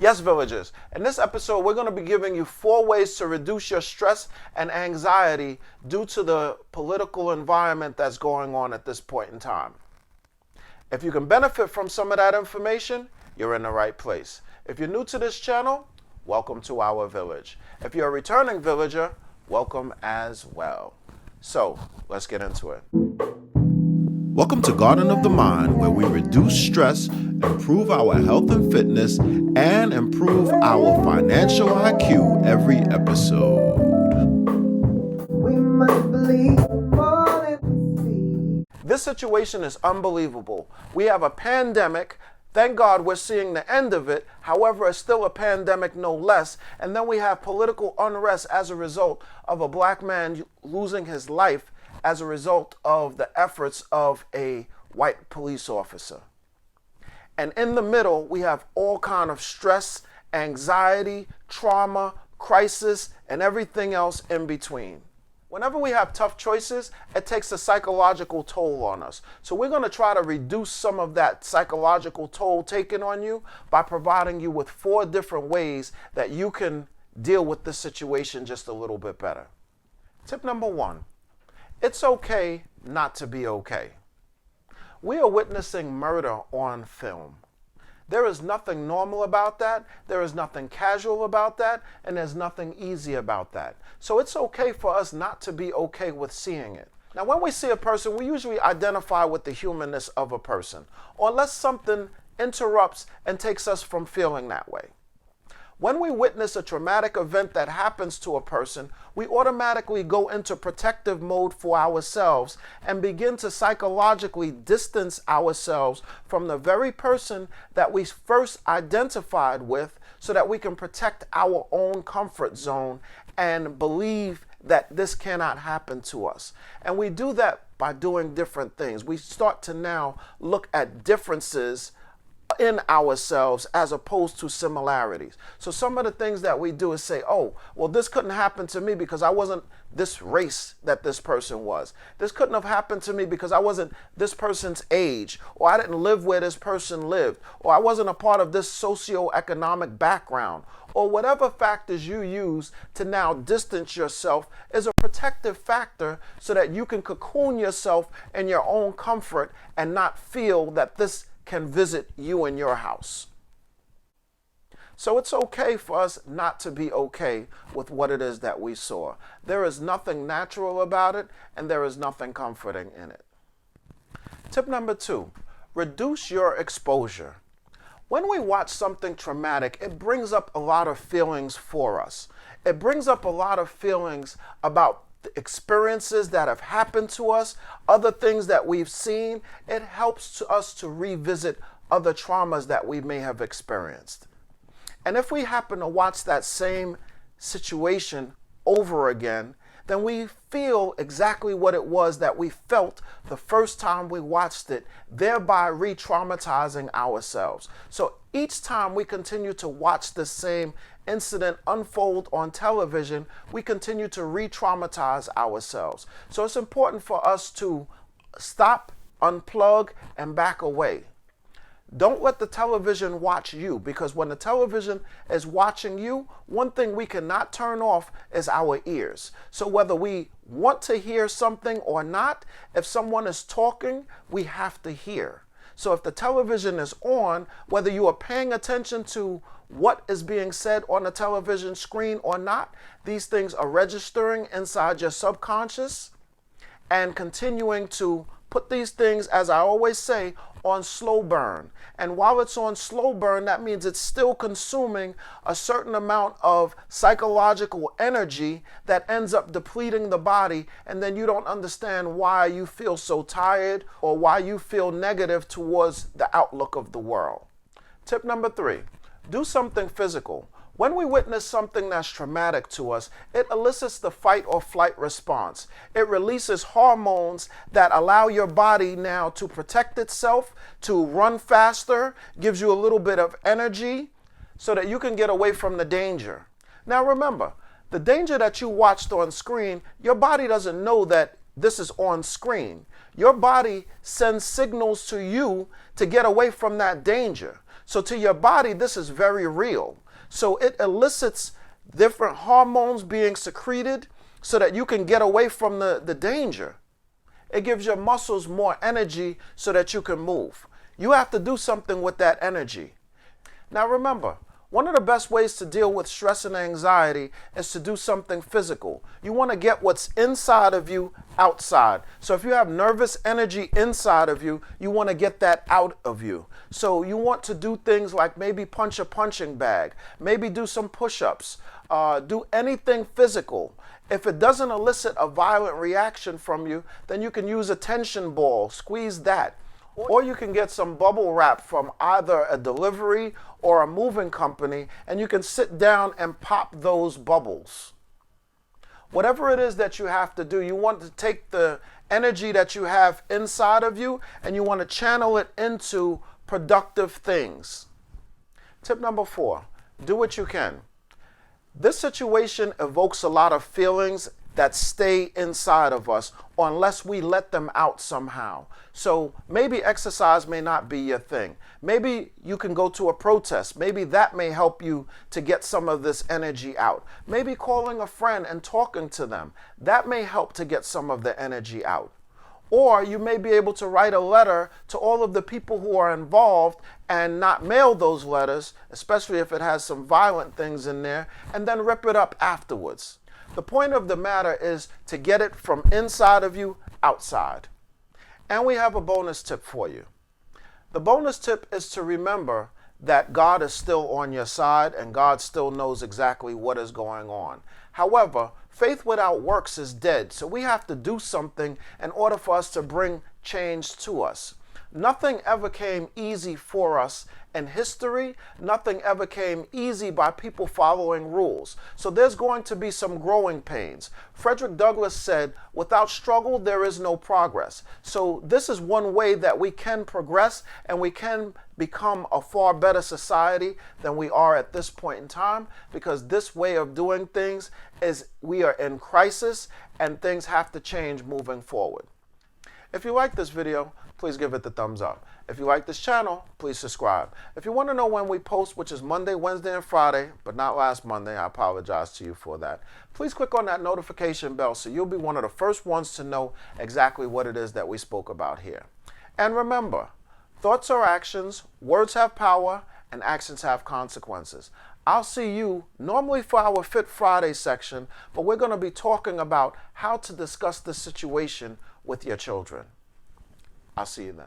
Yes, villagers, in this episode, we're going to be giving you 4 ways to reduce your stress and anxiety due to the political environment that's going on at this point in time. If you can benefit from some of that information, you're in the right place. If you're new to this channel, welcome to our village. If you're a returning villager, welcome as well. So, let's get into it. Welcome to Garden of the Mind, where we reduce stress, improve our health and fitness, and improve our financial IQ every episode. We must believe more than we see. This situation is unbelievable. We have a pandemic. Thank God we're seeing the end of it. However, it's still a pandemic no less. And then we have political unrest as a result of a black man losing his life as a result of the efforts of a white police officer. And in the middle, we have all kind of stress, anxiety, trauma, crisis, and everything else in between. Whenever we have tough choices, it takes a psychological toll on us. So we're going to try to reduce some of that psychological toll taken on you by providing you with 4 different ways that you can deal with this situation just a little bit better. Tip number 1. It's okay not to be okay. We are witnessing murder on film. There is nothing normal about that, there is nothing casual about that, and there's nothing easy about that. So it's okay for us not to be okay with seeing it. Now, when we see a person, we usually identify with the humanness of a person, unless something interrupts and takes us from feeling that way. When we witness a traumatic event that happens to a person, we automatically go into protective mode for ourselves and begin to psychologically distance ourselves from the very person that we first identified with so that we can protect our own comfort zone and believe that this cannot happen to us. And we do that by doing different things. We start to now look at differences in ourselves as opposed to similarities. So some of the things that we do is say, oh, well, this couldn't happen to me because I wasn't this race that this person was. This couldn't have happened to me because I wasn't this person's age, or I didn't live where this person lived, or I wasn't a part of this socioeconomic background, or whatever factors you use to now distance yourself is a protective factor so that you can cocoon yourself in your own comfort and not feel that this can visit you in your house. So it's okay for us not to be okay with what it is that we saw. There is nothing natural about it, and there is nothing comforting in it. Tip number 2, reduce your exposure. When we watch something traumatic, it brings up a lot of feelings for us. It brings up a lot of feelings about the experiences that have happened to us, other things that we've seen. It helps us to revisit other traumas that we may have experienced. And if we happen to watch that same situation over again, then we feel exactly what it was that we felt the first time we watched it, thereby re-traumatizing ourselves. So each time we continue to watch the same incident unfold on television, we continue to re-traumatize ourselves. So it's important for us to stop, unplug, and back away. Don't let the television watch you, because when the television is watching you, one thing we cannot turn off is our ears. So whether we want to hear something or not, if someone is talking, we have to hear. So if the television is on, whether you are paying attention to what is being said on the television screen or not, these things are registering inside your subconscious and continuing to put these things, as I always say, on slow burn. And while it's on slow burn, that means it's still consuming a certain amount of psychological energy that ends up depleting the body, and then you don't understand why you feel so tired or why you feel negative towards the outlook of the world. Tip number 3, do something physical. When we witness something that's traumatic to us, it elicits the fight or flight response. It releases hormones that allow your body now to protect itself, to run faster, gives you a little bit of energy so that you can get away from the danger. Now remember, the danger that you watched on screen, your body doesn't know that this is on screen. Your body sends signals to you to get away from that danger. So to your body, this is very real. So it elicits different hormones being secreted so that you can get away from the danger. It gives your muscles more energy so that you can move. You have to do something with that energy. Now remember, one of the best ways to deal with stress and anxiety is to do something physical. You want to get what's inside of you outside. So if you have nervous energy inside of you, you want to get that out of you. So you want to do things like maybe punch a punching bag, maybe do some push-ups, do anything physical. If it doesn't elicit a violent reaction from you, then you can use a tension ball, squeeze that. Or you can get some bubble wrap from either a delivery or a moving company, and you can sit down and pop those bubbles. Whatever it is that you have to do, you want to take the energy that you have inside of you and you want to channel it into productive things. Tip number 4, do what you can. This situation evokes a lot of feelings that stay inside of us unless we let them out somehow. So maybe exercise may not be your thing. Maybe you can go to a protest. Maybe that may help you to get some of this energy out. Maybe calling a friend and talking to them. That may help to get some of the energy out. Or you may be able to write a letter to all of the people who are involved and not mail those letters, especially if it has some violent things in there, and then rip it up afterwards. The point of the matter is to get it from inside of you outside. And we have a bonus tip for you. The bonus tip is to remember that God is still on your side and God still knows exactly what is going on. However, faith without works is dead. So we have to do something in order for us to bring change to us. Nothing ever came easy for us in history. Nothing ever came easy by people following rules. So there's going to be some growing pains. Frederick Douglass said, without struggle, there is no progress. So this is one way that we can progress and we can become a far better society than we are at this point in time, because this way of doing things is we are in crisis and things have to change moving forward. If you like this video, please give it the thumbs up. If you like this channel, please subscribe. If you want to know when we post, which is Monday, Wednesday, and Friday, but not last Monday, I apologize to you for that. Please click on that notification bell so you'll be one of the first ones to know exactly what it is that we spoke about here. And remember, thoughts are actions, words have power, and actions have consequences. I'll see you normally for our Fit Friday section, but we're going to be talking about how to discuss this situation with your children. I'll see you then.